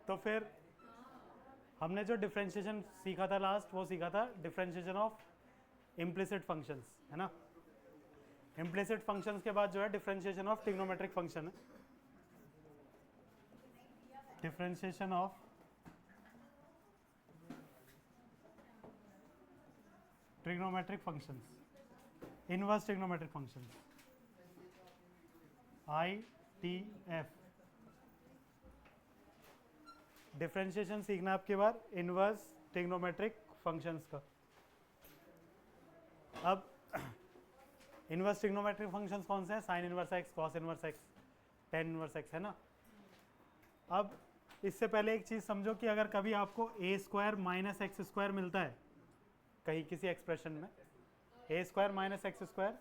तो फिर हमने जो डिफरेंशिएशन सीखा था लास्ट, वो सीखा था डिफरेंशिएशन ऑफ इम्प्लिसिट फंक्शंस, है ना। इम्प्लिसिट फंक्शंस के बाद जो है डिफरेंशिएशन ऑफ ट्रिग्नोमेट्रिक फंक्शन है, differentiation of trigonometric functions, inverse trigonometric functions, ITF। Differentiation सीखना आपके बाद इनवर्स ट्रिग्नोमेट्रिक फंक्शंस का। अब इनवर्स ट्रिग्नोमेट्रिक फंक्शंस कौन से हैं? Sign inverse x, cos inverse x, ten inverse x, है ना। अब इससे पहले एक चीज समझो कि अगर कभी आपको ए स्क्वायर माइनस एक्स स्क्वायर मिलता है कहीं किसी एक्सप्रेशन में, ए स्क्वायर माइनस एक्स स्क्वायर,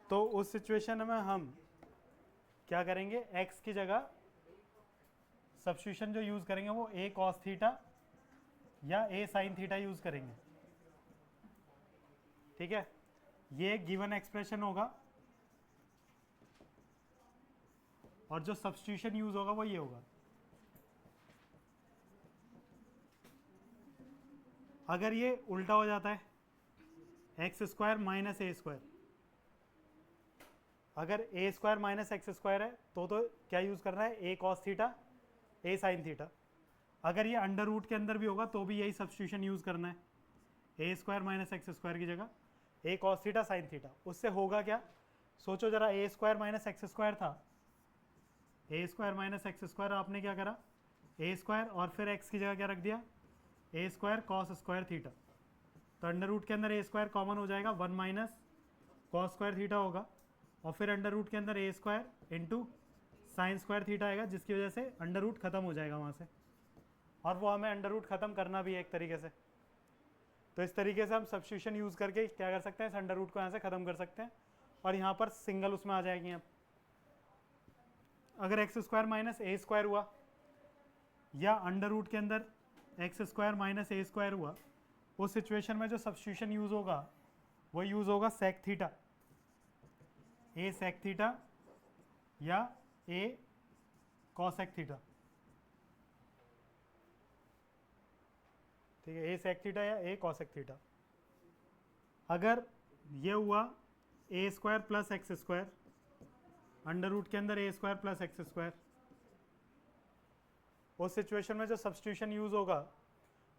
तो उस सिचुएशन में हम क्या करेंगे? एक्स की जगह सब्स्टिट्यूशन जो यूज करेंगे वो ए कॉस थीटा या ए साइन थीटा यूज करेंगे, ठीक है। ये गिवन एक्सप्रेशन होगा और जो सब्स्टिट्यूशन यूज होगा वो ये होगा। अगर ये उल्टा हो जाता है, x square minus a square, अगर ए स्क्वायर माइनस एक्स स्क्वायर है तो क्या यूज करना है? ए कॉस थीटा ए साइन थीटा। अगर ये अंडर रूट के अंदर भी होगा तो भी यही सब्स्टिट्यूशन यूज करना है, ए स्क्वायर माइनस एक्स स्क्वायर की जगह ए कॉस थीटा साइन थीटा। उससे होगा क्या? सोचो जरा, ए स्क्वायर माइनस एक्स स्क्वायर था, ए स्क्वायर माइनस एक्स स्क्वायर, आपने क्या करा? ए स्क्वायर और फिर एक्स की जगह क्या रख दिया? A square cos square theta. तो अंडर रूट के अंदर ए स्क्वायर कॉमन हो जाएगा, one minus cos square theta होगा, और फिर अंडर रूट के अंदर a square into sine square theta आएगा, जिसकी वजह से अंडर रूट खत्म हो जाएगा वहाँ से, और वो हमें अंडर रूट खत्म करना भी है एक तरीके से। तो इस तरीके से हम सब्स्टिट्यूशन यूज करके क्या कर सकते हैं? इस अंडर रूट को यहाँ से खत्म कर सकते हैं, और यहाँ पर सिंगल उसमें आ जाएगी। अब अगर x square minus a square हुआ या अंडर रूट के अंदर x square minus a square हुआ, उस सिचुएशन में जो सब्स्टिट्यूशन यूज होगा वो यूज होगा सेक थीटा, ए सेक थीटा या ए कॉसेक थीटा, ठीक है, ए सेक थीटा या ए कॉसेक थीटा। अगर ये हुआ a square plus x square, under root के अंदर a square plus x square, उस सिचुएशन में जो सब्स्टिट्यूशन यूज होगा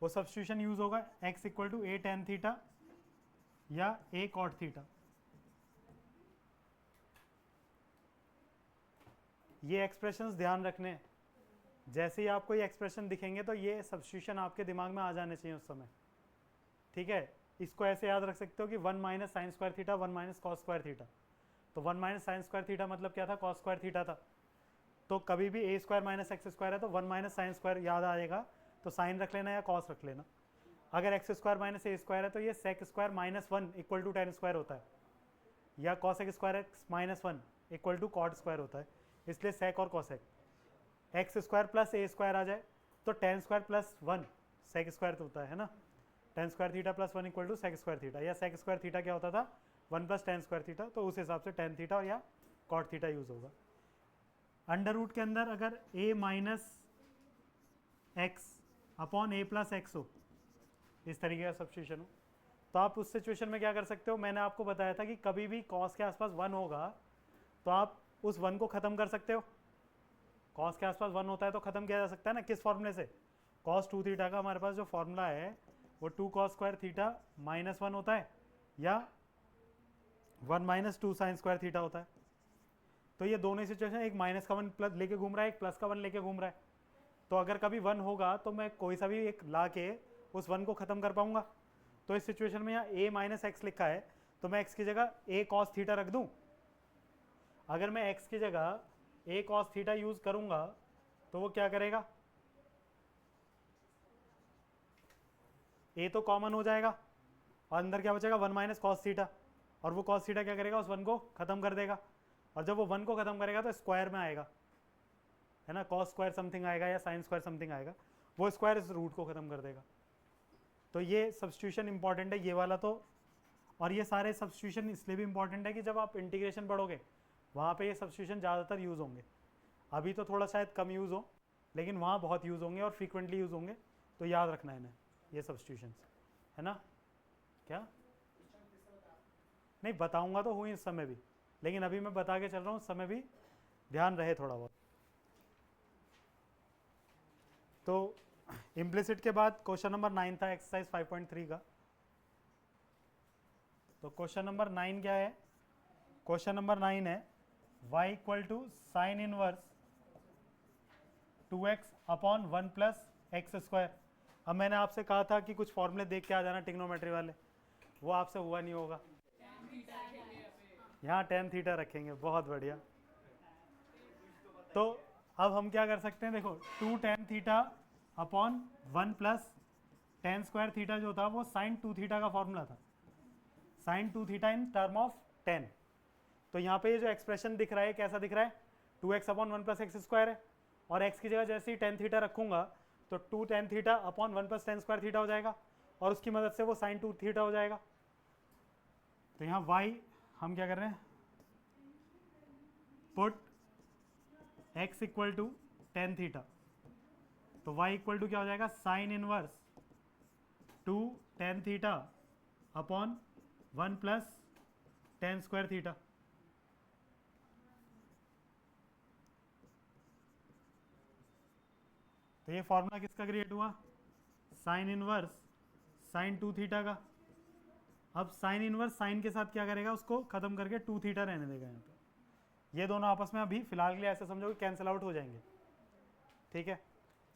वो सब्स्टिट्यूशन यूज होगा x equal to a tan theta या ए कॉट थीटा। ये एक्सप्रेशंस ध्यान रखने, जैसे ही आपको ये एक्सप्रेशन दिखेंगे तो ये सब्स्टिट्यूशन आपके दिमाग में आ जाने चाहिए उस समय, ठीक है। इसको ऐसे याद रख सकते हो कि one minus sine square theta, one minus cos square theta. तो one minus sine square theta मतलब क्या था? कॉस स्क्वायर थीटा था। तो कभी भी ए स्क्वायर माइनस एक्स स्क्वायर है तो वन माइनस साइन स्क्वायर याद आएगा, तो साइन रख लेना या कॉस रख लेना। अगर x square minus a square है तो ये sec square minus one equal to tan square होता है, या cosec square x minus one equal to cot square होता है, इसलिए सेक और cosec. X square plus a square आ जाए तो tan square plus one sec square तो होता है ना, tan square theta plus one equal to sec square theta, या सेक स्क्वायर थीटा क्या होता था? One plus tan square theta, तो उस हिसाब से टेन थीटा या कॉट थीटा यूज होगा। अंडर रूट के अंदर अगर ए माइनस एक्स अपॉन ए प्लस एक्स हो, इस तरीके का सब्स्टिट्यूशन हो, तो आप उस सिचुएशन में क्या कर सकते हो? मैंने आपको बताया था कि कभी भी कॉस के आसपास वन होगा तो आप उस वन को खत्म कर सकते हो। कॉस के आसपास वन होता है तो खत्म किया जा सकता है ना, किस फॉर्मूले से? कॉस टू थीटा का हमारे पास जो फॉर्मूला है वो two cos square theta minus one होता है, या one minus two sine square theta होता है। तो ये दोनों सिचुएशन, एक माइनस का वन प्लस लेके घूम रहा है, एक प्लस का वन लेके घूम रहा है। तो अगर कभी वन होगा तो मैं कोई सा भी एक ला के उस वन को खत्म कर पाऊंगा। तो इस सिचुएशन में यहाँ ए माइनस एक्स लिखा है तो मैं एक्स की जगह ए कॉस थीटा रख दूं। अगर मैं एक्स की जगह ए कॉस थीटा यूज करूंगा तो वो क्या करेगा? ए तो कॉमन हो जाएगा और अंदर क्या बचेगा? वन माइनस कॉस थीटा, और वो कॉस थीटा क्या करेगा? उस वन को खत्म कर देगा, और जब वो वन को खत्म करेगा तो स्क्वायर में आएगा, है ना, कॉस स्क्वायर समथिंग आएगा या साइन स्क्वायर समथिंग आएगा, वो स्क्वायर इस रूट को खत्म कर देगा। तो ये सब्स्टिट्यूशन इंपॉर्टेंट है ये वाला तो। और ये सारे सब्स्टिट्यूशन इसलिए भी इंपॉर्टेंट है कि जब आप इंटीग्रेशन पढ़ोगे वहाँ पे ये सब्स्टिट्यूशन ज़्यादातर यूज़ होंगे। अभी तो थोड़ा शायद कम यूज़ हो, लेकिन वहाँ बहुत यूज़ होंगे और फ्रीक्वेंटली यूज़ होंगे, तो याद रखना है इन्हें, ये सब्स्टिट्यूशंस, है ना? क्या नहीं बताऊंगा तो हूँ इस समय भी, लेकिन अभी मैं बता के चल रहा हूँ, उस समय भी ध्यान रहे थोड़ा बहुत। तो इम्प्लिसिट के बाद क्वेश्चन नंबर 9 था एक्सरसाइज 5.3 का। तो क्वेश्चन नंबर 9 क्या है? क्वेश्चन नंबर 9 है y equal to sine inverse 2x upon 1 plus x square. अब मैंने आपसे कहा था कि कुछ फॉर्मूले देख के आ जाना ट्रिग्नोमेट्री वाले, वो आपसे हुआ नहीं होगा। यहाँ टेन थीटा रखेंगे, बहुत बढ़िया। तो अब हम क्या कर सकते हैं, देखो 2 tan theta upon 1 plus tan square theta जो था वो साइन 2 थीटा का फॉर्मूला था, sine 2 theta in term of 10। तो यहाँ पे ये जो एक्सप्रेशन दिख रहा है कैसा दिख रहा है, 2x upon 1 plus x square है, और x की जगह जैसे ही टेन थीटा रखूंगा तो 2 tan theta upon 1 plus tan square theta हो जाएगा, और उसकी मदद से वो साइन 2 थीटा हो जाएगा। तो यहाँ y हम क्या कर रहे हैं, put x equal to tan theta, तो y इक्वल टू क्या हो जाएगा, sine inverse 2 tan theta upon 1 plus tan square theta. तो ये फॉर्मूला किसका क्रिएट हुआ, साइन इनवर्स साइन 2 थीटा का। अब साइन इनवर्स साइन के साथ क्या करेगा, उसको खत्म करके 2 थीटा रहने देगा यहाँ पे। ये दोनों आपस में अभी फिलहाल के लिए ऐसे समझो कि कैंसिल आउट हो जाएंगे, ठीक है।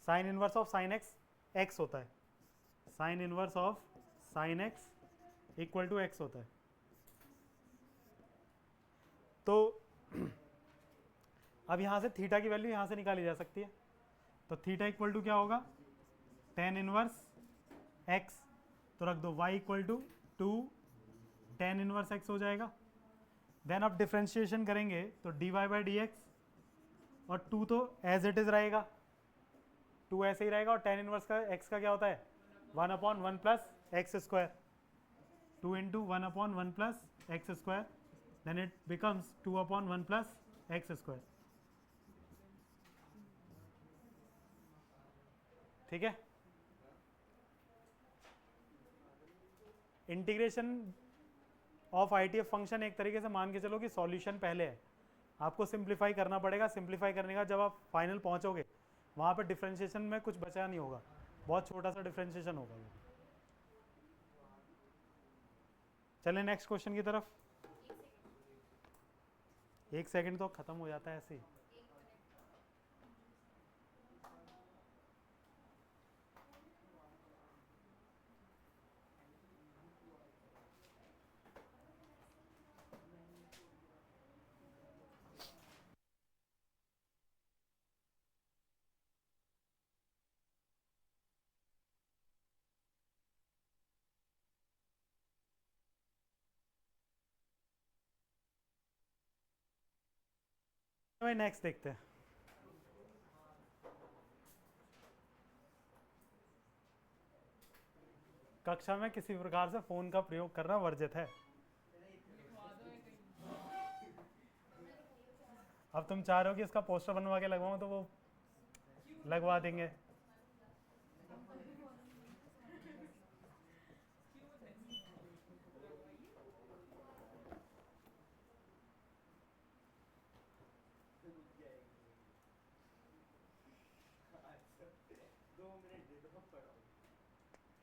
Sine inverse of sine x x होता है, sine inverse of sine x equal to x होता है। तो अब यहाँ से थीटा की वैल्यू यहाँ से निकाली जा सकती है, तो थीटा इक्वल टू क्या होगा, टेन इनवर्स एक्स, तो रख दो y equal to 2 tan inverse x हो जाएगा। देन अब डिफ्रेंशिएशन करेंगे तो dy बाई डी एक्स, और 2 तो एज इट इज रहेगा, 2 ऐसे ही रहेगा, और टेन इनवर्स का x का क्या होता है, 1 upon 1 plus x square, 2 into 1 upon 1 plus x square, then it becomes 2 upon 1 plus x square, ठीक है। इंटीग्रेशन ऑफ आईटीएफ फंक्शन एक तरीके से मान के चलो कि सॉल्यूशन पहले है, आपको सिंप्लीफाई करना पड़ेगा। सिंप्लीफाई करने का जब आप फाइनल पहुंचोगे वहाँ पर डिफरेंशिएशन में कुछ बचा नहीं होगा, बहुत छोटा सा डिफरेंशिएशन होगा। चलें नेक्स्ट क्वेश्चन की तरफ। एक सेकंड तो खत्म हो जाता है ऐसे ही। नेक्स्ट देखते हैं। कक्षा में किसी प्रकार से फोन का प्रयोग करना वर्जित है। अब तुम चाह रहे हो कि इसका पोस्टर बनवा के लगवाऊं, तो वो लगवा देंगे।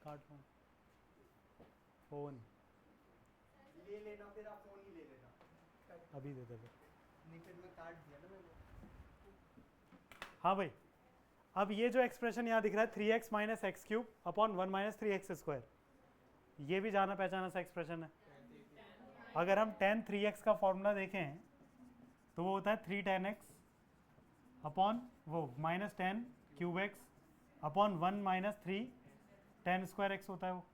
कार्ड फोन ले लेना, फिर आप फोन ही ले लेना, अभी दे दे। नहीं फिर मैं कार्ड दिया ना मैंने। हाँ भाई, अब ये जो एक्सप्रेशन यहाँ दिख रहा है 3x minus x cube upon 1 minus 3x square, ये भी जाना पहचाना सा एक्सप्रेशन है। अगर हम tan 3x का फॉर्मूला देखें तो वो होता है 3 tan x अपॉन वो minus ten cube x upon 1 minus 3 tan square x होता है वो।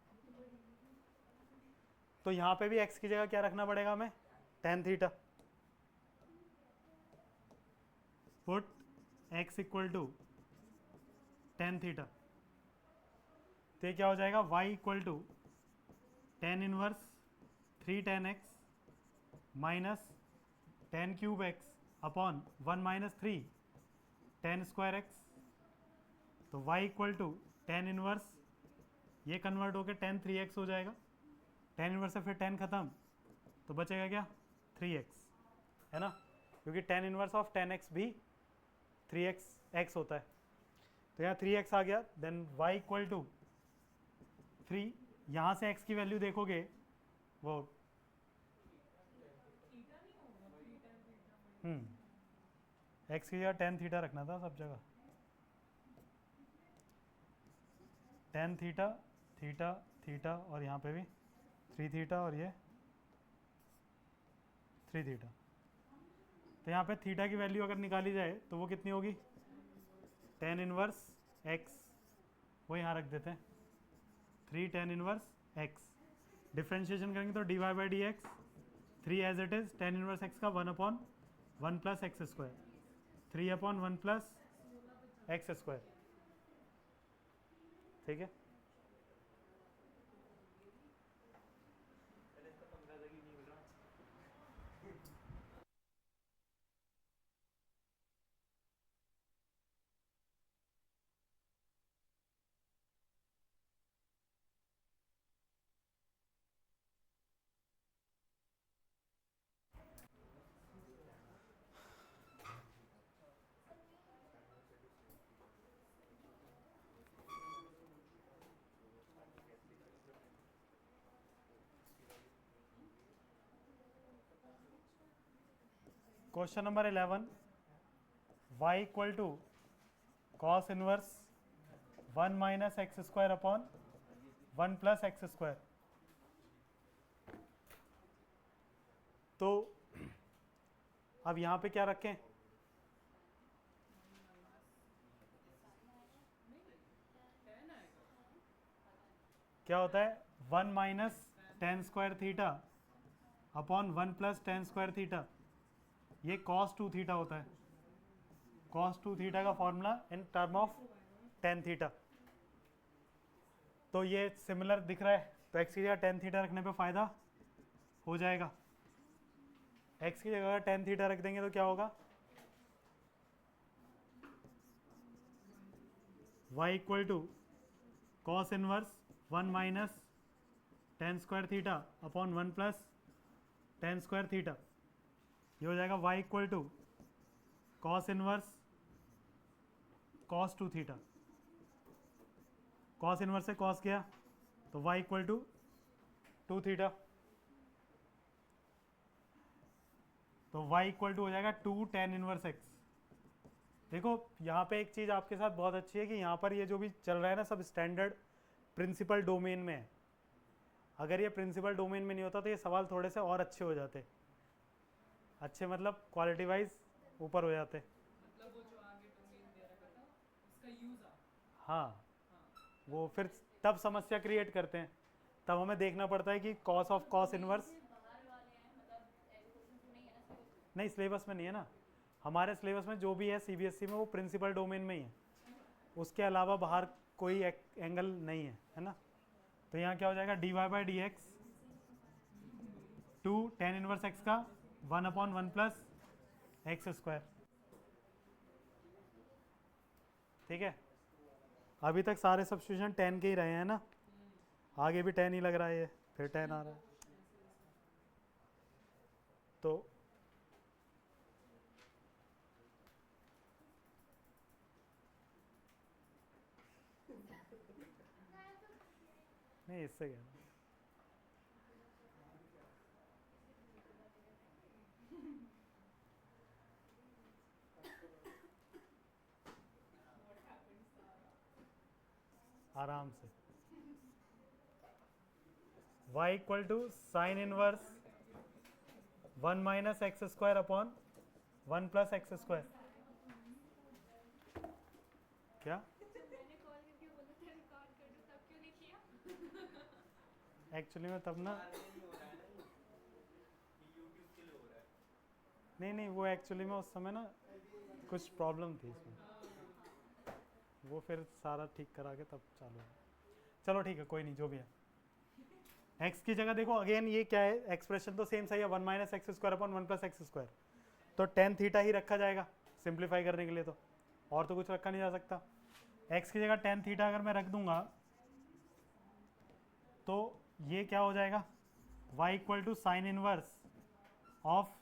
तो यहाँ पे भी x की जगह क्या रखना पड़ेगा हमें, tan theta. Put x equal to tan theta, तो ये क्या हो जाएगा, y equal to tan inverse 3 tan x minus tan cube x upon 1 minus 3 tan square x तो y equal to tan inverse, ये कन्वर्ट होकर टेन 3x हो जाएगा, टेन इनवर्स से फिर टेन खत्म, तो बचेगा क्या 3x, है ना, क्योंकि टेन इनवर्स ऑफ 10x भी 3x x होता है, तो यहाँ 3x आ गया। देन y इक्वल टू 3, यहाँ से x की वैल्यू देखोगे वो x की जगह टेन थीटा रखना था सब जगह, टेन थीटा थीटा थीटा और यहाँ पे भी 3 थीटा और ये 3 थीटा। तो यहाँ पे थीटा की वैल्यू अगर निकाली जाए तो वो कितनी होगी, टेन इनवर्स x, वो यहाँ रख देते हैं 3 टेन इनवर्स x, डिफ्रेंशिएशन करेंगे तो dy by d x, 3 as it is tan inverse x का 1 upon 1 plus x square, 3 upon 1 plus x square, ठीक है। Question number 11, y equal to cos inverse 1 minus x square upon 1 plus x square. तो अब यहाँ पे क्या रखें, क्या होता है 1 minus tan square theta upon 1 plus tan square theta, ये cos 2 थीटा होता है, cos 2 थीटा का formula in term of ten theta. तो ये सिमिलर दिख रहा है, तो x की जगह टेन थीटा रखने पे फायदा हो जाएगा, x की जगह टेन थीटा रख देंगे तो क्या होगा, y equal to cos inverse 1 minus tan square theta upon 1 plus tan square theta, ये हो जाएगा y equal to cos inverse cos 2 theta, cos inverse से कॉस गया तो y इक्वल टू 2 थीटा, तो y इक्वल टू हो जाएगा 2 tan inverse x। देखो यहाँ पे एक चीज़ आपके साथ बहुत अच्छी है कि यहाँ पर ये जो भी चल रहा है ना सब स्टैंडर्ड प्रिंसिपल डोमेन में है, अगर ये प्रिंसिपल डोमेन में नहीं होता तो ये सवाल थोड़े से और अच्छे हो जाते, अच्छे मतलब क्वालिटी वाइज ऊपर हो जाते, मतलब वो जो आगे डोमेन दे रखा था उसका यूज हाँ वो फिर तब समस्या क्रिएट करते हैं, तब हमें देखना पड़ता है कि कॉस ऑफ कॉस इनवर्स, नहीं सिलेबस में नहीं है ना, हमारे सिलेबस में जो भी है सीबीएसई में वो प्रिंसिपल डोमेन में ही है, उसके अलावा बाहर कोई एंगल नहीं है ना। तो यहाँ क्या हो जाएगा d y by d x 2 tan inverse x का 1 अपॉन 1 प्लस एक्स स्क्वायर, ठीक है। अभी तक सारे सब्स्टिट्यूशन 10 के ही रहे हैं ना, आगे भी 10 ही लग रहा है, ये फिर 10 आ रहा है, तो नहीं इससे क्या, आराम से y equal to sine inverse 1 minus x square upon 1 plus x square, क्या मैंने कॉल करके बोला था रिकॉर्ड कर दो, तब क्यों नहीं किया? एक्चुअली में तब ना, नहीं वो एक्चुअली में उस समय ना कुछ प्रॉब्लम थी इसमें, वो फिर सारा ठीक करा के तब चालू है। चलो ठीक है कोई नहीं, जो भी है। x की जगह देखो अगेन ये क्या है, एक्सप्रेशन तो सेम सही है 1 minus x square upon 1 plus x square, तो टेन थीटा ही रखा जाएगा सिंप्लीफाई करने के लिए, तो और तो कुछ रखा नहीं जा सकता। एक्स की जगह टेन थीटा अगर मैं रख दूंगा तो ये क्या हो जाएगा, y equal to sine inverse of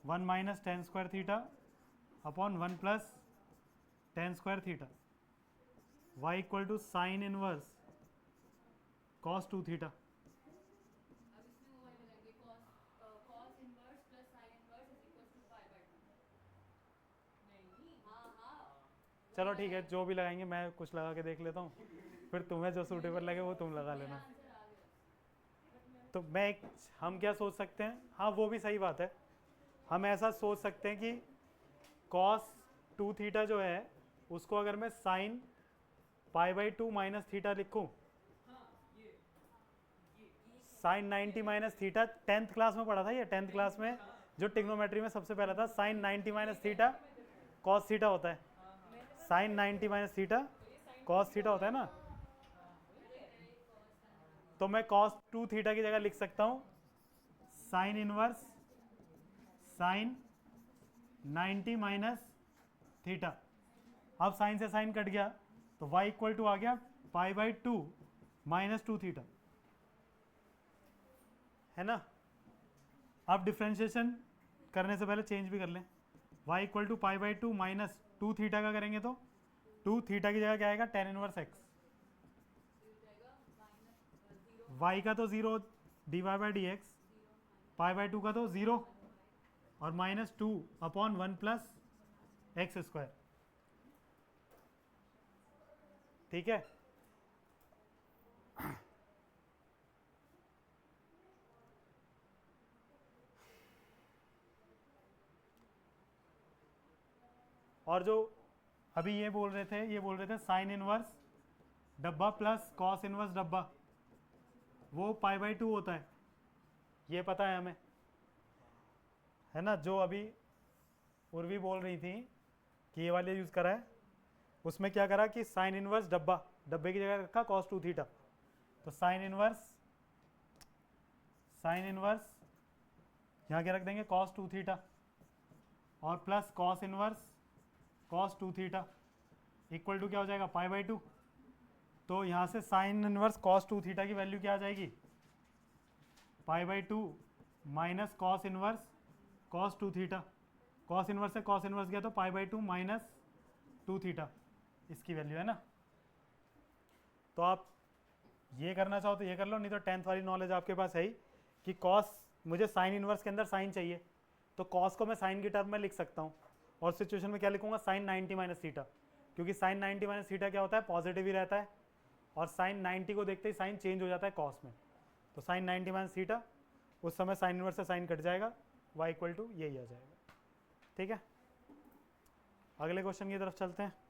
1 minus tan square theta upon 1 plus tan square theta, y equal to sine inverse cos 2 theta. अब इसमें वो वाले लगेंगे cos inverse plus sin inverse is equal to pi by 2। नहीं हाँ हाँ चलो ठीक है, जो भी लगाएंगे मैं कुछ लगा के देख लेता हूँ, फिर तुम्हें जो सूटेबल लगे वो तुम लगा लेना। आंसर आ गया। तो हम क्या सोच सकते हैं, हाँ वो भी सही बात है, हम ऐसा सोच सकते हैं कि cos 2 थीटा जो है उसको अगर मैं sine pi by 2 minus theta लिखूँ, sine 90 minus theta 10th class में पढ़ा था, ये 10th क्लास में जो टिग्नोमेट्री में सबसे पहला था, sine 90 minus theta cos theta होता है, sine 90 minus theta cos theta होता है ना। तो मैं कॉस 2 थीटा की जगह लिख सकता हूँ sine inverse sine 90 minus theta. अब साइन से साइन कट गया तो y इक्वल टू आ गया पाई बाई 2 माइनस 2 थीटा, है ना। अब डिफ्रेंशिएशन करने से पहले चेंज भी कर लें, y equal to pi by 2 minus 2 theta का करेंगे तो 2 थीटा की जगह क्या आएगा, टेन इनवर्स x, y का तो 0 d y by d x, pi by 2 का तो 0 और minus 2 upon 1 plus x square, ठीक है। और जो अभी ये बोल रहे थे साइन इनवर्स डब्बा प्लस कॉस इनवर्स डब्बा, वो पाई बाई 2 होता है, ये पता है हमें, है ना। जो अभी उर्वी बोल रही थी कि ये वाले यूज़ करा है, उसमें क्या करा कि साइन इनवर्स डब्बे की जगह रखा कॉस 2 थीटा, तो साइन इनवर्स यहाँ क्या रख देंगे कॉस 2 थीटा और plus cos inverse cos 2 theta equal to क्या हो जाएगा, पाई बाई 2। तो यहाँ से साइन इनवर्स कॉस 2 थीटा की वैल्यू क्या आ जाएगी, pi by 2 minus cos inverse cos 2 theta, cos inverse से कॉस इनवर्स गया तो पाई बाई 2 माइनस 2 थीटा, इसकी वैल्यू है ना। तो आप ये करना चाहो तो ये कर लो, नहीं तो 10th वाली नॉलेज आपके पास है ही कि कॉस, मुझे साइन इनवर्स के अंदर साइन चाहिए तो कॉस को मैं साइन की टर्म में लिख सकता हूँ, और सिचुएशन में क्या लिखूंगा, साइन 90 माइनस थीटा, क्योंकि साइन 90 माइनस थीटा क्या होता है, पॉजिटिव ही रहता है, और साइन 90 को देखते ही साइन चेंज हो जाता है कॉस में, तो साइन 90 माइनस थीटा, उस समय साइन इनवर्स से साइन कट जाएगा, y इक्वल टू यही आ जाएगा, ठीक है। अगले क्वेश्चन की तरफ चलते हैं।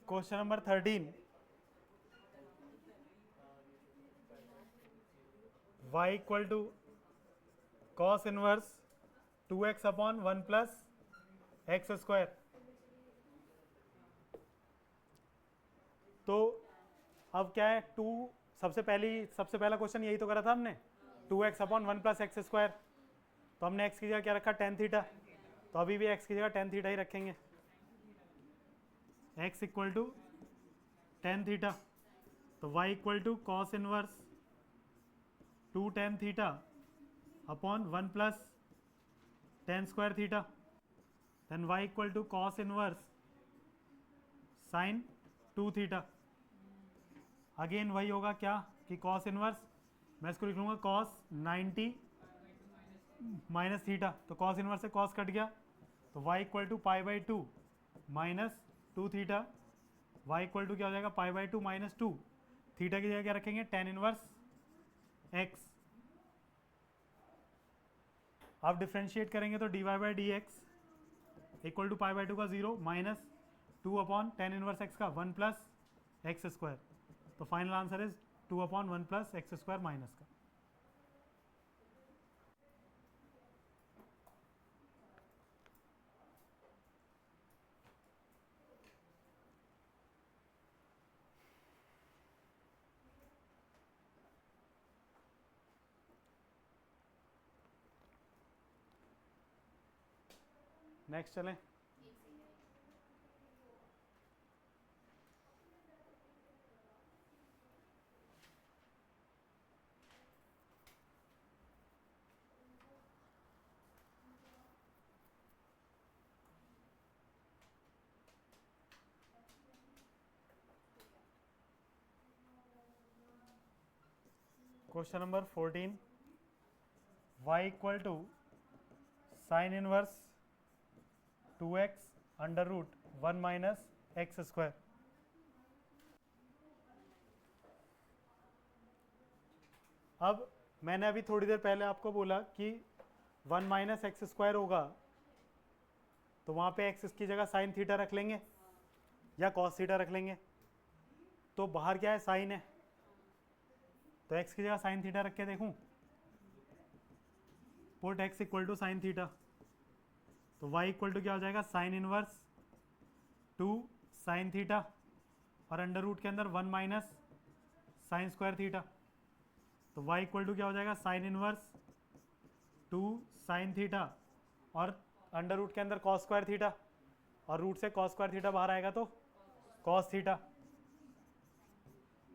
Question number 13, y equal to cos inverse 2x upon 1 plus x square. तो अब क्या है, सबसे पहला क्वेश्चन यही तो करा था हमने, 2x upon 1 plus x square, तो हमने x की जगह क्या रखा, टेन थीटा, तो अभी भी x की जगह टेन थीटा ही रखेंगे, x equal to tan theta, तो y equal to cos inverse 2 tan theta upon 1 plus tan square theta, then y equal to cos inverse sine 2 theta. Again वही होगा क्या कि कॉस इनवर्स, मैं इसको लिख लूँगा कॉस 90 माइनस थीटा, तो कॉस इनवर्स से कॉस कट गया, तो y equal to pi by 2 minus 2 theta, y equal to क्या हो जाएगा, पाई बाई 2 माइनस 2 थीटा की जगह क्या रखेंगे, टेन इनवर्स x। आप डिफ्रेंशिएट करेंगे तो d y by d x equal to pi by 2 का 0 minus 2 upon tan inverse x का 1 प्लस एक्स स्क्वायर, तो final answer is 2 upon 1 plus x square minus का। नेक्स्ट चलें। एक second. Question number 14, y equal to sine inverse 2x under root 1 minus x square. अब मैंने अभी थोड़ी देर पहले आपको बोला कि 1 माइनस एक्स स्क्वायर होगा तो वहाँ पे एक्स की जगह साइन थीटा रख लेंगे या कॉस थीटा रख लेंगे। तो बाहर क्या है, साइन है, तो एक्स की जगह साइन थीटा रख के देखूं, put x equal to sine theta, तो वाई इक्वल टू क्या हो जाएगा, साइन इनवर्स 2 साइन थीटा और अंडर रूट के अंदर 1 माइनस साइन स्क्वायर थीटा, तो वाई इक्वल टू क्या हो जाएगा, साइन इनवर्स 2 साइन थीटा और अंडर रूट के अंदर कॉस स्क्वायर थीटा और रूट से कॉस स्क्वायर थीटा बाहर आएगा तो कॉस थीटा।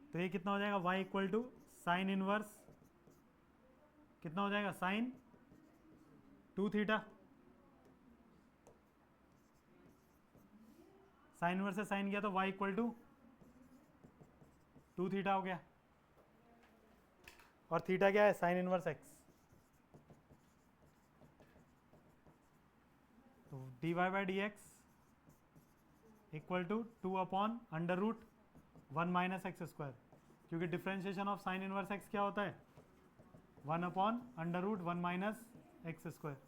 तो ये कितना हो जाएगा, y equal to sine inverse कितना हो जाएगा, साइन 2 थीटा, साइन इनवर्स से साइन किया तो वाई इक्वल टू 2 थीटा हो गया और थीटा क्या है, साइन इनवर्स एक्स। तो d y by d x equal to 2 upon under root 1 minus x square, क्योंकि differentiation of sine inverse x क्या होता है, 1 upon under root 1 minus x square.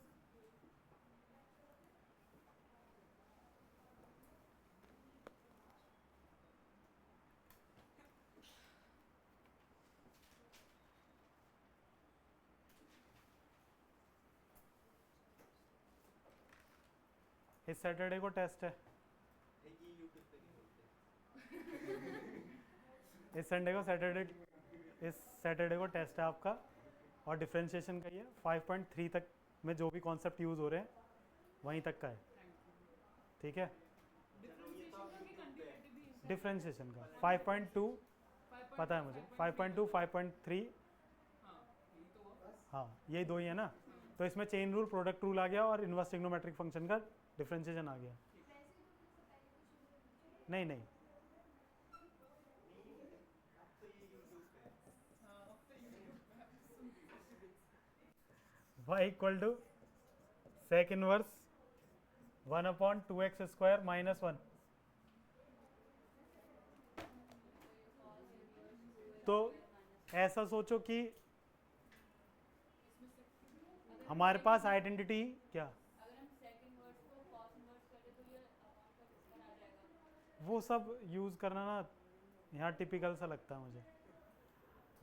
इस सैटरडे को टेस्ट है, एक ही यूट्यूब पे नहीं बोलते। इस संडे को इस सैटरडे को टेस्ट है आपका और डिफ्रेंशिएशन का ही है। 5.3 तक में जो भी कॉन्सेप्ट यूज़ हो रहे हैं वहीं तक का है, ठीक है। डिफ्रेंशिएशन का 5.2 पता है मुझे, 5.2 5.3 हाँ यही दो ही है ना। तो इसमें चेन रूल, प्रोडक्ट रूल आ गया और इनवर्स ट्रिग्नोमेट्रिक फंक्शन का डिफ्रेंशिएशन आ गया। नहीं नहीं, y equal to sec inverse 1 upon 2x square minus 1। तो ऐसा सोचो कि हमारे पास आइडेंटिटी क्या, अगर हम sec इनवर्स को cos इनवर्स कर दे तो ये अपॉन का स्क्वायर आ जाएगा। वो सब यूज़ करना ना यहाँ टिपिकल सा लगता है मुझे।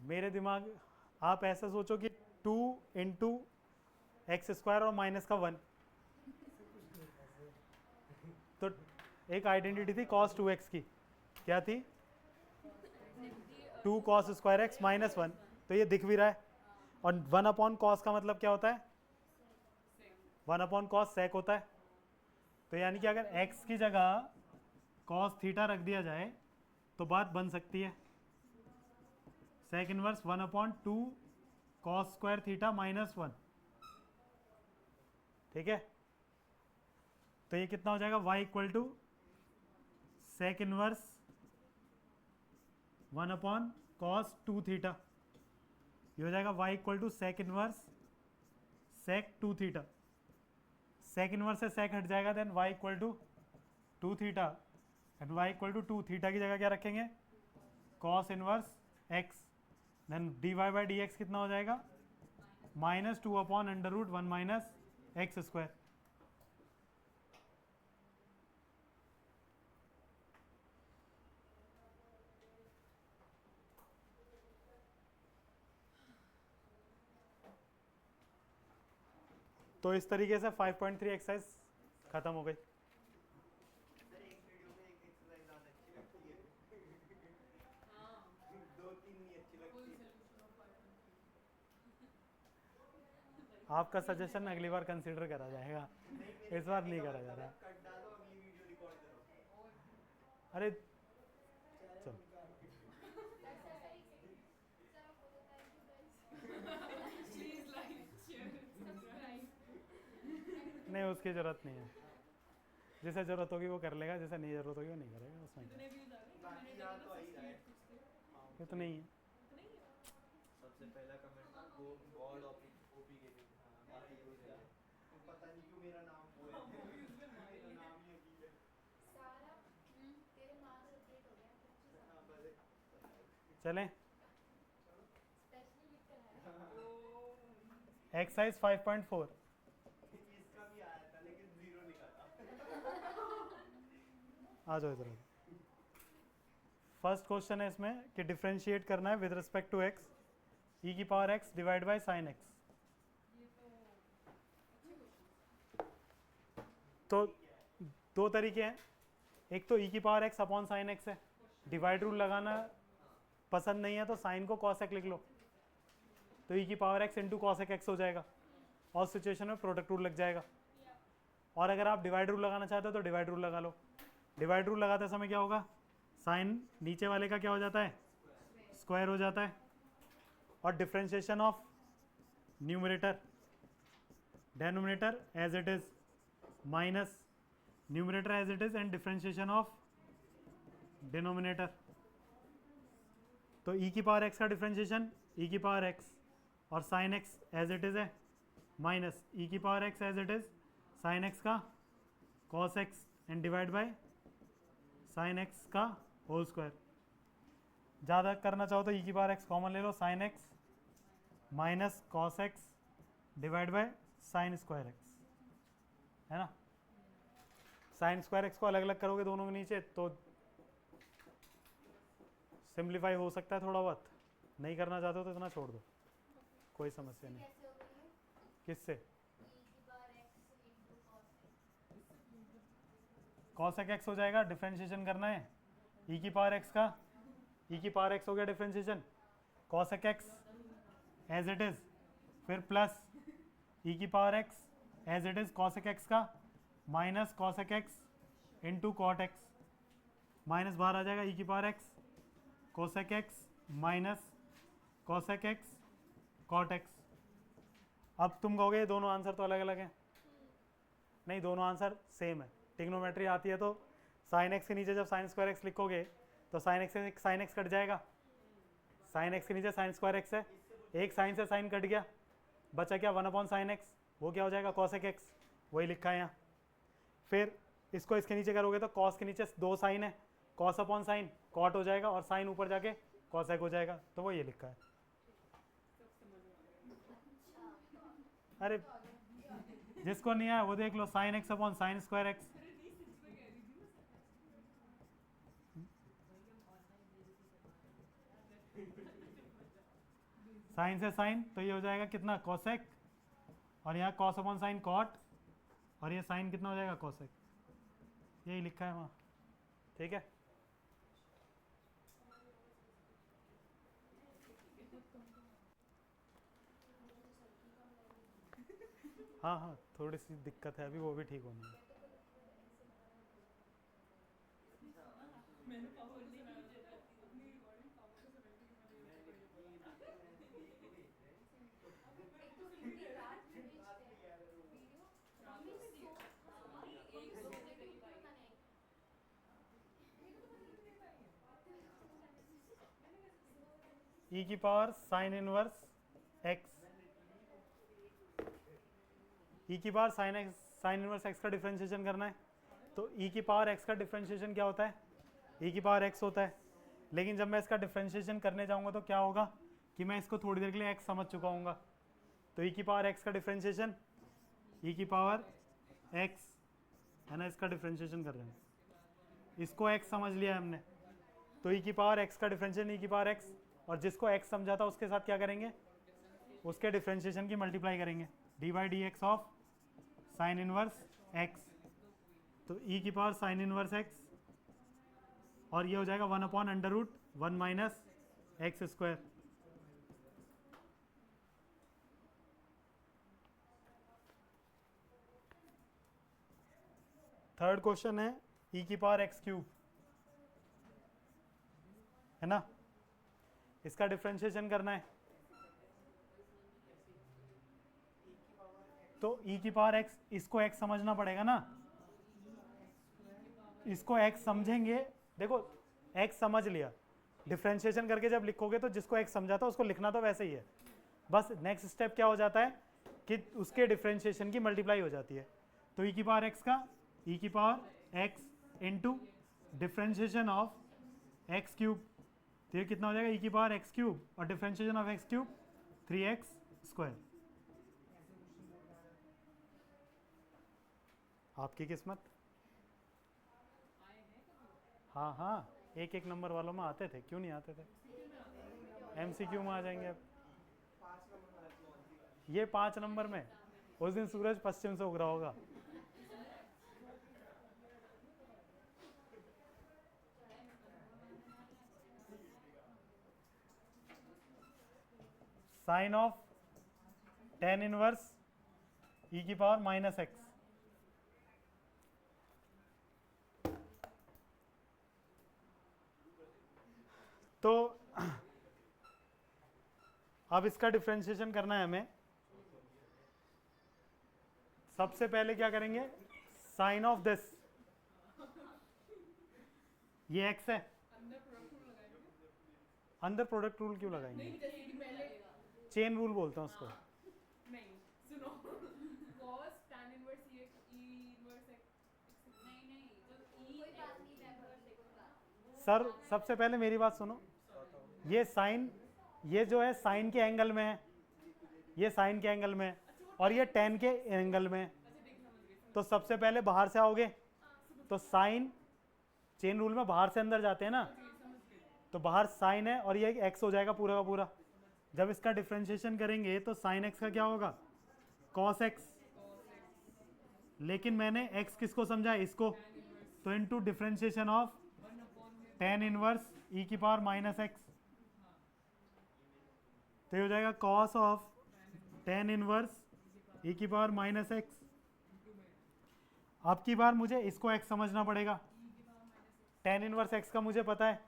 मेरे दिमाग, आप ऐसा सोचो कि 2 इंटू एक्स स्क्वायर और माइनस का 1, तो एक आइडेंटिटी थी cos 2x की, क्या थी, 2 cos स्क्वायर एक्स माइनस 1, तो ये दिख भी रहा है। और 1 अपॉन कॉस का मतलब क्या होता है, 1 अपॉन कॉस सेक होता है। तो यानी कि अगर x की जगह cos थीटा रख दिया जाए तो बात बन सकती है, sec inverse 1 upon 2 cos square theta minus 1, ठीक है। तो ये कितना हो जाएगा, y equal to sec inverse 1 upon cos 2 theta, ये हो जाएगा y equal to sec inverse sec 2 theta. Sec inverse से सेक हट जाएगा, then y equal to 2 theta and y equal to 2 theta की जगह क्या रखेंगे, cos inverse x, then d y by d x कितना हो जाएगा, minus 2 upon under root 1 minus x square. तो इस तरीके से 5.3 एक्सरसाइज खत्म हो गई। सर एक वीडियो में एक एक्सरसाइज ज्यादा अच्छी लगती है। हाँ, दो तीन नहीं अच्छी full लगती है। solution of 5.3। आपका सजेशन अगली बार कंसीडर करा जाएगा, इस बार नहीं करा जा रहा। कट डालो, अगली वीडियो रिकॉर्ड करो। अरे चलो चलो। Please like, share, subscribe. नहीं, उसकी ज़रूरत नहीं है, जिसे ज़रूरत होगी वो कर लेगा, जिसे नहीं ज़रूरत होगी वो नहीं करेगा, उसमें इतने views आ गए कि मैंने बाकी देखा यहाँ था तो आ ही रहा है। 68 कुछ थे। हाँ, ये तो नहीं है। इतने ही है। सबसे पहला कमेंट वो गॉड ओपी के लिए। हाँ, बाकी यूज है। तो पता नहीं क्यों मेरा नाम वो है। मेरा नाम ही अजीब है। सारा तेरे मार्क्स अपडेट हो गए हैं। हाँ, बस चलें, स्पेशली लिख कर आया। एक्सरसाइज 5.4। इसका भी आया था लेकिन 0 लिखा था। आ जाओ इधर। फर्स्ट क्वेश्चन है इसमें कि डिफरेंशिएट करना है विद रिस्पेक्ट टू एक्स, ई की power x divide by sine x. ये तो अच्छे क्वेश्चन। तो दो तरीके हैं, एक तो ई की power x upon sine x है, डिवाइड रूल लगाना पसंद नहीं है तो साइन को कॉसेक लिख लो, तो ई की power x into cosec x हो जाएगा, और सिचुएशन में प्रोडक्ट रूल लग जाएगा। और अगर आप डिवाइड रूल लगाना चाहते हो तो डिवाइड रूल लगा लो। डिवाइड रूल लगाते समय क्या होगा, साइन नीचे वाले का क्या हो जाता है, स्क्वायर हो जाता है, और differentiation of numerator denominator as it is minus numerator as it is and differentiation of denominator. तो ई की पावर एक्स का डिफरेंशिएशन ई की पावर एक्स और sine x as it is है, माइनस ई की power x as it is sine x का cos x and divide by sine x का whole square. ज़्यादा करना चाहो तो ई की पावर एक्स कॉमन ले लो, sine x minus cos x divide by sine square x, है ना। साइन स्क्वायर एक्स को अलग अलग करोगे दोनों के नीचे तो सिंप्लीफाई हो सकता है थोड़ा बहुत, नहीं करना चाहते हो तो इतना छोड़ दो, कोई समस्या नहीं। कैसे हो गई है? किससे? e की power x into cos x। Cosec x हो जाएगा, डिफरेंशिएशन करना है ई की पावर एक्स का, ई की पावर एक्स हो गया differentiation, cosec x as it is, फिर प्लस ई की power x as it is cosec x का minus cosec x into cot x, minus बाहर आ जाएगा, ई की power x cosec x minus cosec x cot x. अब तुम कहोगे ये दोनों आंसर तो अलग अलग हैं, नहीं दोनों आंसर सेम है। टिग्नोमेट्री आती है तो साइन एक्स के नीचे जब साइन स्क्वायर एक्स लिखोगे तो साइन एक्स कट जाएगा, साइन एक्स के नीचे साइन स्क्वायर एक्स है, एक साइन से साइन कट गया, बचा क्या 1 साइन एक्स, वो क्या हो जाएगा कॉसेक एक्स, वही लिखा है यहाँ। फिर इसको इसके नीचे करोगे तो कॉस के नीचे 2 साइन है, कॉस अपॉन साइन कॉट हो जाएगा, और साइन ऊपर जाके कॉसेक हो जाएगा, तो वो ये लिखा है। अरे जिसको नहीं आया वो देख लो, sine x upon sine square x, sine से साइन तो ये हो जाएगा कितना कॉसेक, और यहाँ कॉस अपॉन साइन कॉट, और ये साइन कितना हो जाएगा कॉसेक, यही लिखा है वहाँ, ठीक है। हाँ हाँ, थोड़ी सी दिक्कत है अभी, वो भी ठीक होनी है। मैंने पावर नहीं अपनी रिकॉर्डिंग पावर से 70 की एक तो पूरी रात में भेजते हैं वीडियो, मम्मी सो एक दो बजे करीब आई। ई की पावर साइन इनवर्स एक्स, ई की पावर साइन इनवर्स एक्स का डिफरेंशिएशन करना है, तो ई की पावर एक्स का डिफरेंशिएशन क्या होता है, ई की पावर एक्स होता है। लेकिन जब मैं इसका डिफरेंशिएशन करने जाऊंगा तो क्या होगा कि मैं इसको थोड़ी देर के लिए एक्स समझ चुका हूँगा, तो ई की पावर एक्स का डिफरेंशिएशन ई की पावर एक्स है ना, इसका डिफरेंशिएशन कर रहे हैं, इसको एक्स समझ लिया हमने, तो ई की पावर एक्स का डिफरेंशिएशन ई की पावर एक्स, और जिसको एक्स समझा था उसके साथ क्या करेंगे, उसके डिफरेंशिएशन की मल्टीप्लाई करेंगे, D by d x of sine inverse x, तो ई की पावर साइन इनवर्स एक्स, और ये हो जाएगा 1/√1 minus x square. Third question है ई की पावर एक्स क्यूब, है ना, इसका डिफरेंशिएशन करना है। तो ई की पावर एक्स, इसको एक्स समझना पड़ेगा ना, इसको एक्स समझेंगे। देखो एक्स समझ लिया, डिफरेंशिएशन करके जब लिखोगे तो जिसको एक्स समझा था उसको लिखना तो वैसे ही है, बस नेक्स्ट स्टेप क्या हो जाता है कि उसके डिफरेंशिएशन की मल्टीप्लाई हो जाती है। तो ई की पावर एक्स का ई की power x into differentiation of x cube, तो ये कितना हो जाएगा ई की पावर एक्स क्यूब और differentiation of x cube 3x square. आपकी किस्मत। हाँ हाँ, एक एक नंबर वालों में आते थे, क्यों नहीं आते थे, MCQ में आ जाएंगे अब। ये 5 नंबर में, उस दिन सूरज पश्चिम से उग रहा होगा। Sine of tan inverse e की पावर माइनस एक्स, तो अब इसका डिफरेंशिएशन करना है हमें। सबसे पहले क्या करेंगे, साइन ऑफ दिस, ये x है, अंदर प्रोडक्ट रूल क्यों लगाएंगे, नहीं जैसे कि पहले चेन रूल बोलते हैं उसको। नहीं सुनो cos tan इनवर्स ये e इनवर्स नहीं नहीं, जो ई कोई बात नहीं, नेवर से कोई बात। सर सबसे पहले मेरी बात सुनो, ये साइन, ये जो है साइन के एंगल में है, ये साइन के एंगल में है, और ये tan के एंगल में है। तो सबसे पहले बाहर से आओगे, तो साइन चेन रूल में बाहर से अंदर जाते हैं ना, तो बाहर साइन है और ये x हो जाएगा पूरा का पूरा। जब इसका डिफरेंशिएशन करेंगे तो साइन x का क्या होगा, cos x, लेकिन मैंने x किसको समझा, इसको, तो into differentiation of tan inverse e की पावर माइनस एक्स, तो ये हो जाएगा cos of tan inverse e की पावर माइनस एक्स। अब की बार मुझे इसको x समझना पड़ेगा, tan इनवर्स x का मुझे पता है,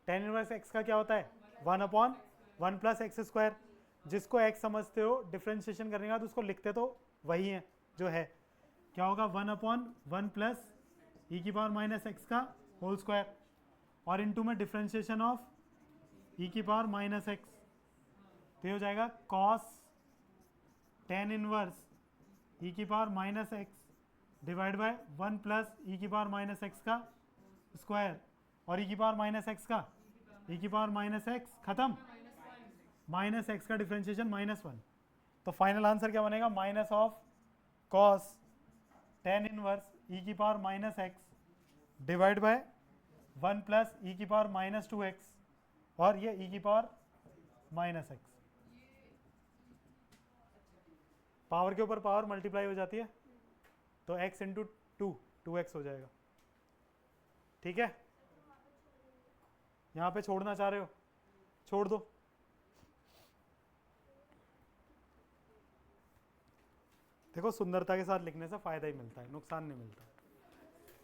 tan इनवर्स x का क्या होता है 1/1 प्लस एक्स स्क्वायर, जिसको x समझते हो डिफरेंशिएशन करने के बाद उसको लिखते तो वही है जो है, क्या होगा 1/1 प्लस ई की पावर माइनस एक्स का होल स्क्वायर, और इनटू में डिफरेंशिएशन ऑफ ई की पावर माइनस एक्स, तो ये हो जाएगा cos tan इनवर्स ई की power minus x divide by 1 plus e की पावर माइनस एक्स का स्क्वायर, और ई की पावर माइनस एक्स का ई की पावर माइनस एक्स खत्म, माइनस एक्स का डिफरेंशिएशन -1। तो फाइनल आंसर क्या बनेगा, minus of cos tan inverse e की power minus x divide by 1 plus e की पावर -2x, और ये ई की पावर माइनस एक्स, पावर के ऊपर पावर मल्टीप्लाई हो जाती है, तो x इंटू 2x हो जाएगा। ठीक है, यहाँ पे छोड़ना चाह रहे हो छोड़ दो, देखो सुंदरता के साथ लिखने से फायदा ही मिलता है, नुकसान नहीं मिलता।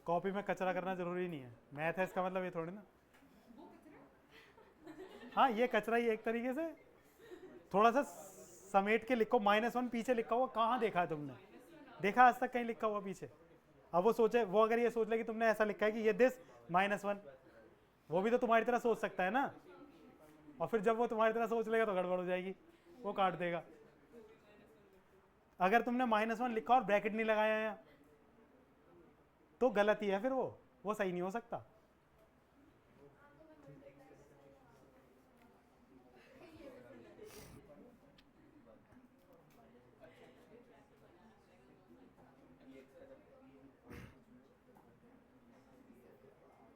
कॉपी में कचरा करना जरूरी नहीं है, मैथ है इसका मतलब ये थोड़ी ना। हाँ ये कचरा ही एक तरीके से, थोड़ा सा समेट के लिखो, -1 पीछे लिखा हुआ कहाँ देखा है तुमने, देखा आज तक कहीं लिखा हुआ पीछे। अब वो सोचे, वो अगर ये सोच ले कि तुमने ऐसा लिखा है कि ये दिस -1, वो भी तो तुम्हारी तरह सोच सकता है ना, और फिर जब वो तुम्हारी तरह सोच लेगा तो गड़बड़ हो जाएगी, वो काट देगा। अगर तुमने -1 लिखा और ब्रैकेट नहीं लगाया है तो गलत ही है, फिर वो सही नहीं हो सकता।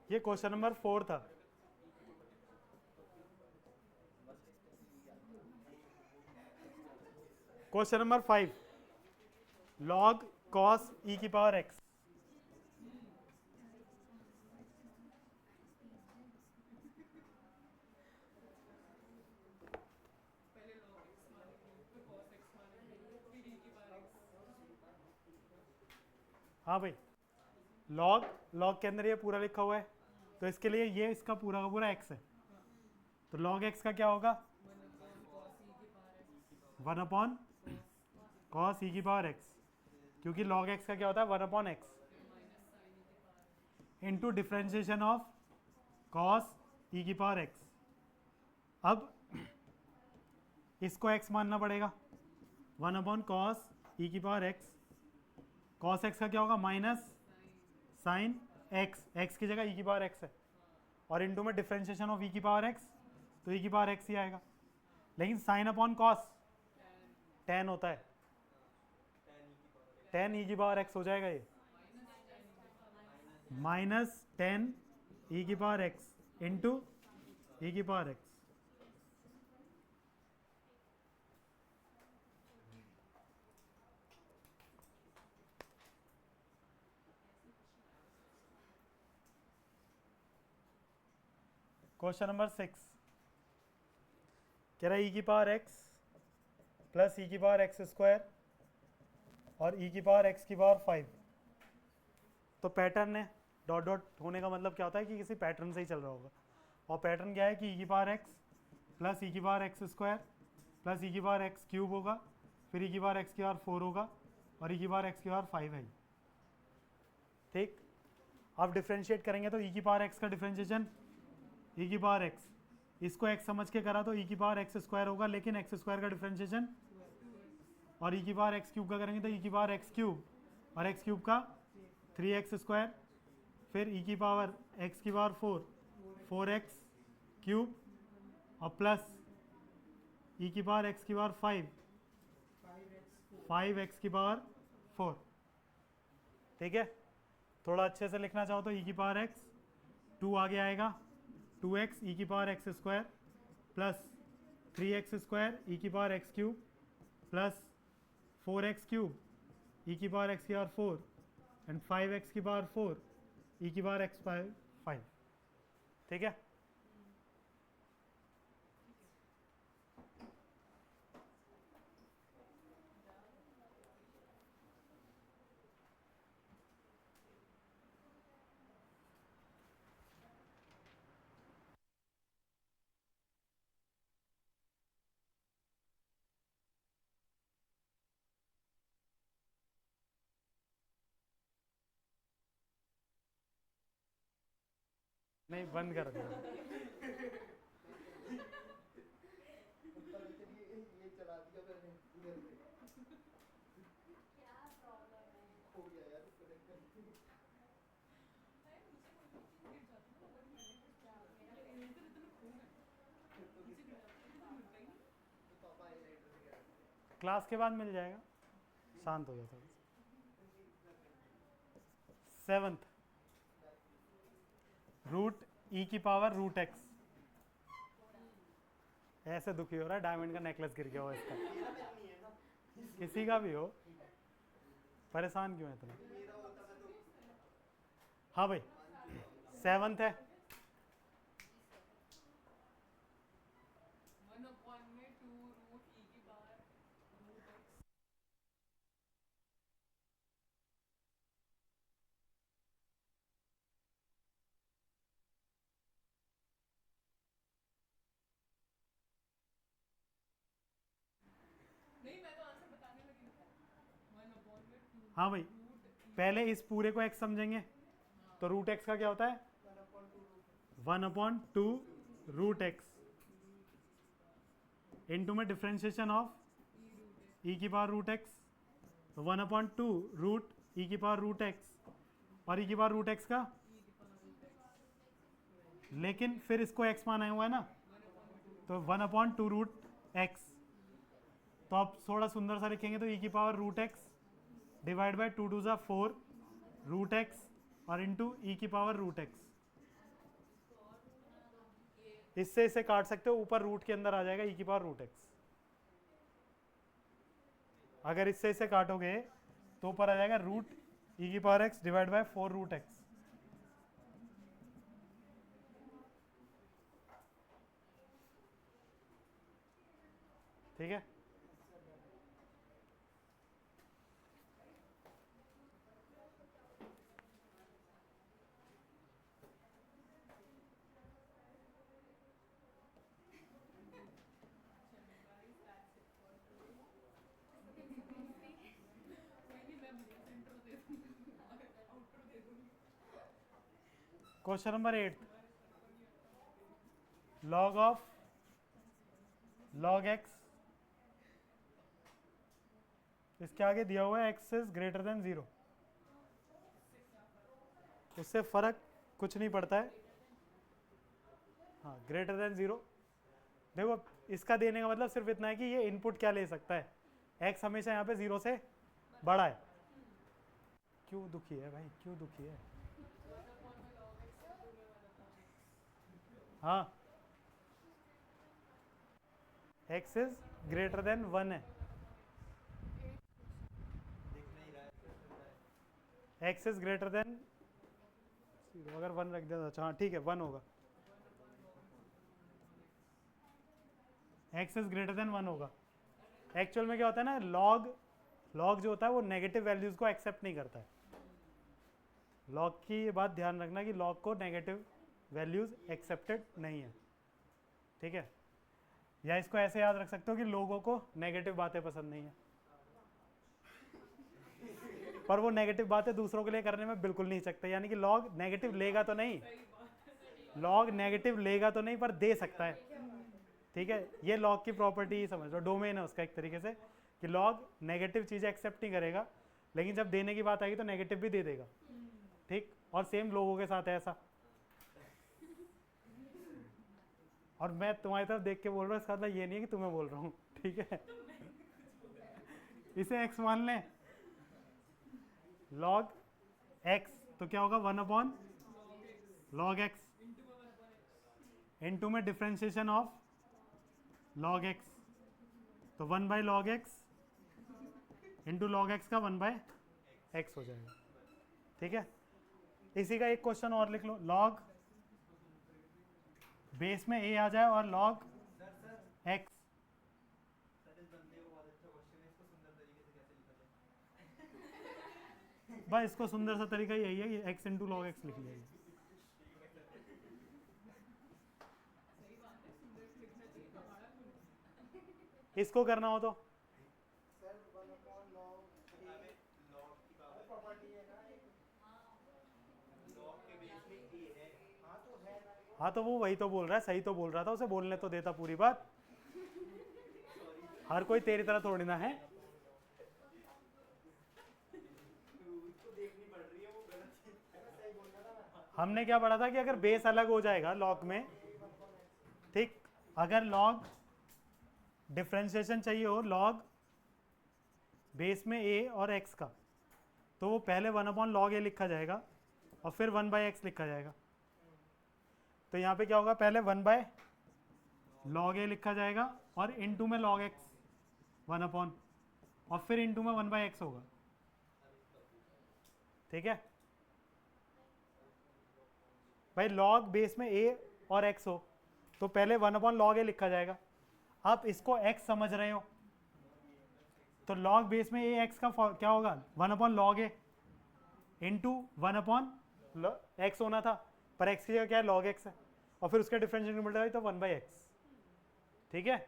ये क्वेश्चन नंबर 4 था। Question number 5, log cos e की पावर x। पहले log x मानेंगे फिर cos x मानेंगे फिर e की पावर x। हाँ भाई, लॉग लॉग के अंदर ये पूरा लिखा हुआ है, तो इसके लिए ये इसका पूरा का पूरा एक्स है, तो लॉग एक्स का क्या होगा 1 अपॉन कॉस ई की पावर एक्स, क्योंकि लॉग एक्स का क्या होता है 1 upon x into differentiation of cos ई की पावर एक्स। अब इसको एक्स मानना पड़ेगा, 1 अपॉन कॉस ई की पावर एक्स, कॉस एक्स का क्या होगा माइनस साइन एक्स, एक्स की जगह ई की पावर एक्स है, और इंटू में डिफ्रेंशिएशन ऑफ ई की पावर एक्स, तो ई की पावर एक्स ही आएगा। लेकिन साइन अपॉन कॉस टेन होता है, टेन ई की पावर एक्स हो जाएगा, ये माइनस टेन ई की पावर एक्स इंटू ई की पावर एक्स। क्वेश्चन नंबर 6 कह रहा है ई की पावर एक्स प्लस ई की पावर एक्स स्क्वायर और ई की पावर एक्स की पावर 5। तो पैटर्न है, डॉट डॉट होने का मतलब क्या होता है कि किसी पैटर्न से ही चल रहा होगा, और पैटर्न क्या है कि ई की पावर एक्स प्लस ई की power x square plus e की पावर एक्स क्यूब होगा, फिर ई की पावर एक्स की पावर 4 होगा, और ई की पावर एक्स की पावर 5 है। ठीक, अब डिफ्रेंशिएट करेंगे तो ई की पावर एक्स का डिफ्रेंशिएशन ई की पावर एक्स, इसको एक्स समझ के करा तो ई की पावर एक्स स्क्वायर होगा, लेकिन एक्स स्क्वायर का डिफ्रेंशिएशन, और ई की पावर एक्स क्यूब का करेंगे तो ई की पावर एक्स क्यूब, और एक्स क्यूब का 3x स्क्वायर, फिर ई की पावर एक्स की पावर 4 4x क्यूब, और प्लस ई की पावर एक्स की पावर 5x की पावर 4। ठीक है, थोड़ा अच्छे से लिखना चाहो तो ई की पावर एक्स 2 आगे आएगा, 2x ई की power x square plus 3x square e की power x cube plus 4x cube e की पावर एक्स की पावर 4 एंड 5x की पावर 4 ई की पावर एक्स 5। ठीक है, नहीं बंद कर दिया। ये चला दिया मैंने इधर से। क्या प्रॉब्लम है? हो गया यार कनेक्ट कर। तो पापा ये लेटर से कह रहे थे। क्लास के बाद मिल जाएगा, शांत हो जाता है। 7th रूट ई की पावर रूट एक्स। ऐसे दुखी हो रहा है, डायमंड का नेकलेस गिर गया हो इसका, मेरा पेन नहीं है ना। किसी का भी हो, परेशान क्यों है इतना। मेरा होता मैं तो हाँ भाई 7th है, 1 अपॉन में 2 रूट ई की पावर रूट एक्स। नहीं, मैं तो आंसर बताने लगी था। 1 अपॉन में 2 हाँ भाई रूट पहले इस पूरे को x समझेंगे, तो रूट एक्स का क्या होता है 1/2 रूट एक्स इंटू में डिफ्रेंशिएशन ऑफ ई की पावर रूट एक्स, तो 1/2 रूट ई की पावर रूट एक्स, और ई की पावर रूट एक्स का, लेकिन फिर इसको x माना हुआ है ना, तो 1/2 रूट एक्स। तो आप थोड़ा सुंदर सा लिखेंगे तो ई की power root x divide by 2 2 4 root x और इंटू ई की पावर रूट एक्स। इससे इसे काट सकते हो, ऊपर रूट के अंदर आ जाएगा ई की पावर रूट एक्स। अगर इससे इसे काटोगे तो ऊपर आ जाएगा रूट ई की power x divide by 4 root x. ठीक है, question number 8, log of log x, इसके आगे दिया हुआ है x इज ग्रेटर देन 0, उससे फर्क कुछ नहीं पड़ता है। हाँ, ग्रेटर देन 0। देखो इसका देने का मतलब सिर्फ इतना है कि ये इनपुट क्या ले सकता है, x हमेशा यहाँ पे 0 से बड़ा है। क्यों दुखी है भाई, क्यों दुखी है? हाँ, x इज ग्रेटर देन 1 है, दिख नहीं रहा है। x इज ग्रेटर देन 0, अगर 1 रख दिया तो अच्छा, हाँ ठीक है 1 होगा, x इज ग्रेटर देन 1 होगा। एक्चुअल में क्या होता है ना, लॉग जो होता है वो नेगेटिव वैल्यूज को एक्सेप्ट नहीं करता है। लॉग की ये बात ध्यान रखना कि लॉग को नेगेटिव वैल्यूज एक्सेप्टेड नहीं है, ठीक है। या इसको ऐसे याद रख सकते हो कि लोगों को नेगेटिव बातें पसंद नहीं है, पर वो नेगेटिव बातें दूसरों के लिए करने में बिल्कुल नहीं सकते। यानी कि लॉग नेगेटिव लेगा तो नहीं, लॉग नेगेटिव लेगा तो नहीं, पर दे सकता है, ठीक है। ये लॉग की प्रॉपर्टी समझ लो, डोमेन है उसका एक तरीके से, कि लॉग नेगेटिव चीज़ें एक्सेप्ट नहीं करेगा, लेकिन जब देने की बात आएगी तो नेगेटिव भी दे देगा, ठीक। और सेम लोगों के साथ है ऐसा। और मैं तुम्हारी तरफ देख के बोल रहा हूँ, इसका मतलब ये नहीं है कि तुम्हें बोल रहा हूँ, ठीक है। इसे x मान लें, log x तो क्या होगा 1 log x, इनटू में डिफरेंशिएशन ऑफ log x, तो 1 log x into log x का 1 x हो जाएगा, ठीक है। इसी का एक क्वेश्चन और लिख लो, log बेस में a आ जाए और log x, सर इस बंदे को बहुत अच्छा क्वेश्चन है, इसको सुंदर तरीके से कैसे लिखा जाए? बस इसको सुंदर सा तरीका यही है कि x इंटू log x लिख लिया। इसको करना हो तो सर 1 log अबे log की प्रॉपर्टी है ना, एक log के बेस में a है। हाँ तो है ना, हाँ, तो वो वही तो बोल रहा है, सही तो बोल रहा था, उसे बोलने तो देता पूरी बात। हर कोई तेरी तरह थोड़ी ना है। उसको देखनी पड़ रही है, वो गलत चीज है ना, सही बोल रहा था मैं। हमने क्या पढ़ा था कि अगर बेस अलग हो जाएगा लॉग में, ठीक, अगर लॉग डिफरेंशिएशन चाहिए हो लॉग बेस में a और x का, तो वो पहले 1 log a लिखा जाएगा और फिर 1/x लिखा जाएगा। तो यहाँ पे क्या होगा, पहले 1 log a लिखा जाएगा और इनटू में log x 1 और फिर इनटू में 1/x होगा, ठीक है भाई। log बेस में a और x हो तो पहले 1 log a लिखा जाएगा। आप इसको x समझ रहे हो तो log बेस में a x का क्या होगा, 1 log a इंटू 1 x होना था, पर x की जगह क्या है log x है, और फिर उसके डिफरेंशिएट मल्टीप्लाई तो 1/x, ठीक है।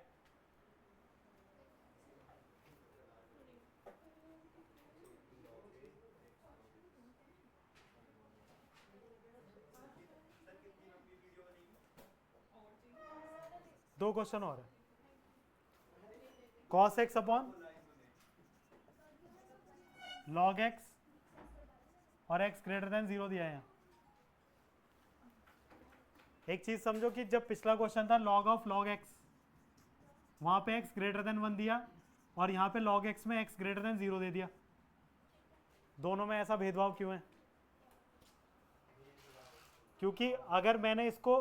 दो क्वेश्चन और है, cos x upon log x और x ग्रेटर देन 0 दिया है यहाँ। एक चीज समझो कि जब पिछला क्वेश्चन था log ऑफ log x, वहां पे x ग्रेटर देन 1 दिया और यहाँ पे log x में x ग्रेटर देन 0 दे दिया। दोनों में ऐसा भेदभाव क्यों है? क्योंकि अगर मैंने इसको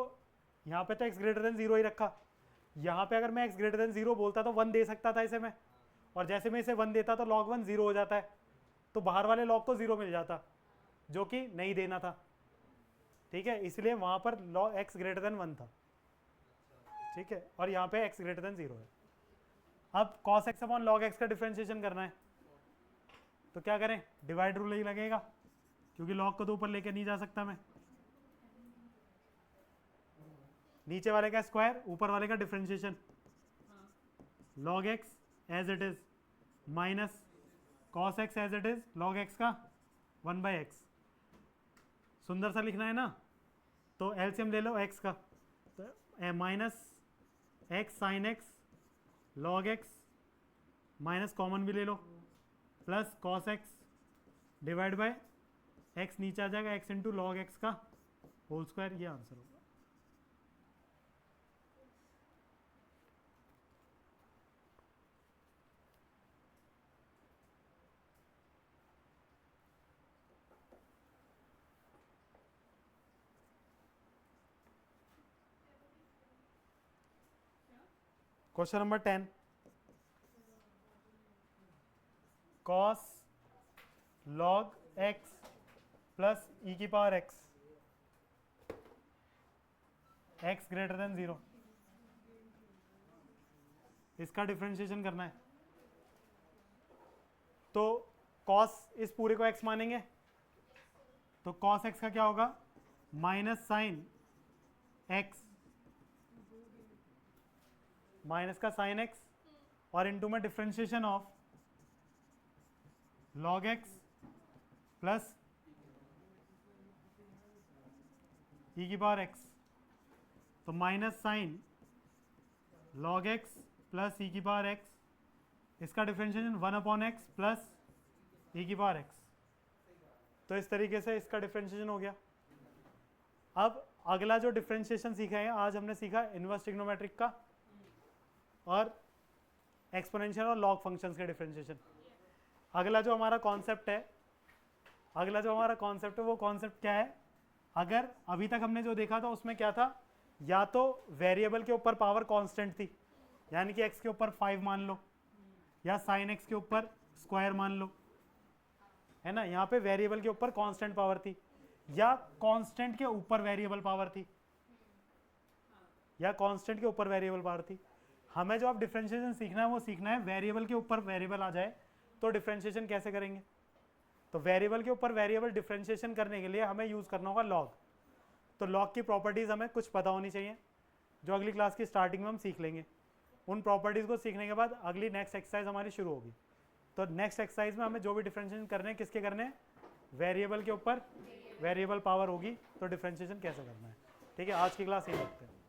यहाँ पे तो x ग्रेटर देन 0 ही रखा, यहाँ पे अगर मैं x ग्रेटर देन 0 बोलता तो 1 दे सकता था इसे मैं, और जैसे मैं इसे 1 देता तो log 1 0 हो जाता है, तो बाहर वाले log को 0 मिल जाता, जो कि नहीं देना था, ठीक है। इसलिए वहाँ पर log x ग्रेटर देन 1 था, ठीक है, और यहाँ पे x ग्रेटर देन 0 है। अब cos x upon log x का डिफरेंशिएशन करना है, तो क्या करें, डिवाइड रूल ही लगेगा, क्योंकि log को तो ऊपर लेके नहीं जा सकता मैं। नीचे वाले का स्क्वायर, ऊपर वाले का differentiation, log x as it is minus cos x as it is log x का 1/x। सुंदर सा लिखना है ना, तो एलसीएम ले लो x का, तो minus x sine x log x minus common भी ले लो plus cos x divide by x नीचे आ जाएगा एक्स इंटू लॉग एक्स का होल स्क्वायर, ये आंसर होगा। Question number 10, cos log x plus e की power x x greater than 0, इसका डिफरेंशिएशन करना है। तो कॉस इस पूरे को x मानेंगे, तो कॉस x का क्या होगा माइनस साइन x माइनस का साइन x और इनटू में differentiation of log x plus e की पावर x, तो minus sine log x plus e की पावर x, इसका डिफरेंशिएशन 1/x प्लस ई की पावर x। तो इस तरीके से इसका डिफरेंशिएशन हो गया। अब अगला जो डिफरेंशिएशन सीखा है, आज हमने सीखा इनवर्स ट्रिग्नोमेट्रिक का और एक्सपोनेंशियल और लॉग फंक्शंस के डिफरेंशिएशन। अगला जो हमारा कॉन्सेप्ट है वो कॉन्सेप्ट क्या है? अगर अभी तक हमने जो देखा था उसमें क्या था, या तो वेरिएबल के ऊपर पावर कांस्टेंट थी, यानी कि x के ऊपर 5 मान लो, या साइन x के ऊपर स्क्वायर मान लो, है ना। यहाँ पे वेरिएबल के ऊपर कांस्टेंट पावर थी, या कांस्टेंट के ऊपर वेरिएबल पावर थी, या कांस्टेंट के ऊपर वेरिएबल पावर थी। हमें जो अब डिफरेंशिएशन सीखना है वो सीखना है वेरिएबल के ऊपर वेरिएबल आ जाए तो डिफरेंशिएशन कैसे करेंगे। तो वेरिएबल के ऊपर वेरिएबल डिफरेंशिएशन करने के लिए हमें यूज़ करना होगा लॉग। तो लॉग की प्रॉपर्टीज़ हमें कुछ पता होनी चाहिए, जो अगली क्लास की स्टार्टिंग में हम सीख लेंगे। उन प्रॉपर्टीज़ को सीखने के बाद अगली नेक्स्ट एक्सरसाइज हमारी शुरू होगी। तो नेक्स्ट एक्सरसाइज में हमें जो भी डिफरेंशिएशन करने हैं, किसके करने हैं, वेरिएबल के ऊपर वेरिएबल पावर होगी, तो डिफरेंशिएशन कैसे करना है। ठीक है, आज की क्लास यही रखते हैं।